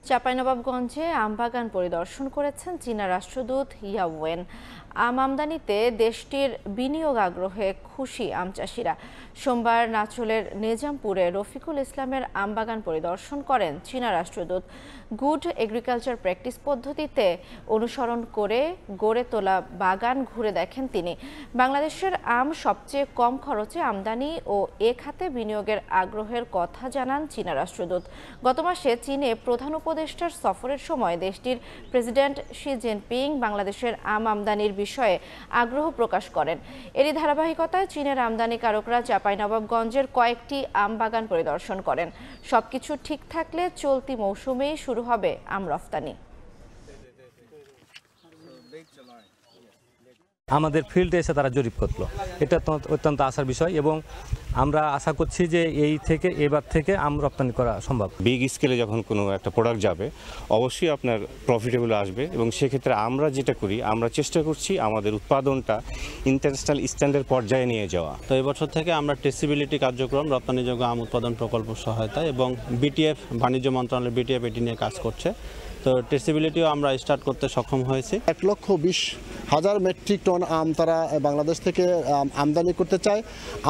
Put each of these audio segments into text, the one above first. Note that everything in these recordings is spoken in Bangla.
চাঁপাইনবাবগঞ্জে আমবাগান পরিদর্শন করেছেন চীনা রাষ্ট্রদূত ইয়া ওয়েন। আম আমদানিতে দেশটির বিনিয়োগ আগ্রহে খুশি আম চাষিরা। সোমবার নাচলের নেজামপুরে রফিকুল ইসলামের আমবাগান পরিদর্শন করেন চীনা রাষ্ট্রদূত। গুড এগ্রিকালচার প্র্যাকটিস পদ্ধতিতে অনুসরণ করে গড়ে তোলা বাগান ঘুরে দেখেন তিনি। বাংলাদেশের আম সবচেয়ে কম খরচে আমদানি ও এ খাতে বিনিয়োগের আগ্রহের কথা জানান চীনা রাষ্ট্রদূত। গত মাসে চীনে প্রধান উপদেষ্টার সফরের সময় দেশটির প্রেসিডেন্ট শি জিনপিং বাংলাদেশের আম আমদানির বিষয়ে আগ্রহ প্রকাশ করেন। এরই ধারাবাহিকতায় চীনের আমদানিকারকরা চাঁপাইনবাবগঞ্জের কয়েকটি আম বাগান পরিদর্শন করেন। সবকিছু ঠিক থাকলে চলতি মৌসুমেই শুরু হবে আম রফতানি। আমাদের ফিল্ডে এসে তারা জরিপ করলো, এটা অত্যন্ত আশার বিষয় এবং আমরা আশা করছি যে এবার থেকে আম রপ্তানি করা সম্ভব। বিগ স্কেলে যখন কোনো একটা প্রোডাক্ট যাবে অবশ্যই আপনার প্রফিটেবল আসবে এবং সেক্ষেত্রে আমরা যেটা করি, আমরা চেষ্টা করছি আমাদের উৎপাদনটা ইন্টারন্যাশনাল স্ট্যান্ডার্ড পর্যায়ে নিয়ে যাওয়া। তো এবছর থেকে আমরা ট্রেসিবিলিটি কার্যক্রম, রপ্তানিযোগ্য আম উৎপাদন প্রকল্প সহায়তা এবং বিটিএফ, বাণিজ্য মন্ত্রণালয় বিটিএফ এটি নিয়ে কাজ করছে। তো ট্রেসিবিলিটিও আমরা স্টার্ট করতে সক্ষম হয়েছি। 1,20,000 মেট্রিক টন আম তারা বাংলাদেশ থেকে আমদানি করতে চায়।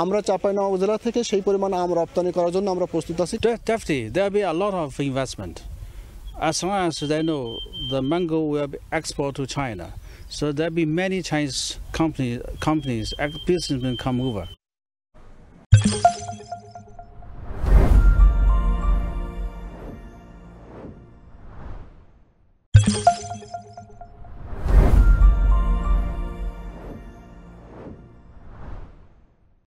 আমরা চাঁপাইনবাবগঞ্জ জেলা থেকে সেই পরিমাণ আম রপ্তানি করার জন্য আমরা প্রস্তুত আছি। Definitely, there will be a lot of investment. As long as they know the mango will be exported to China, so there will be many Chinese companies, businessmen come over.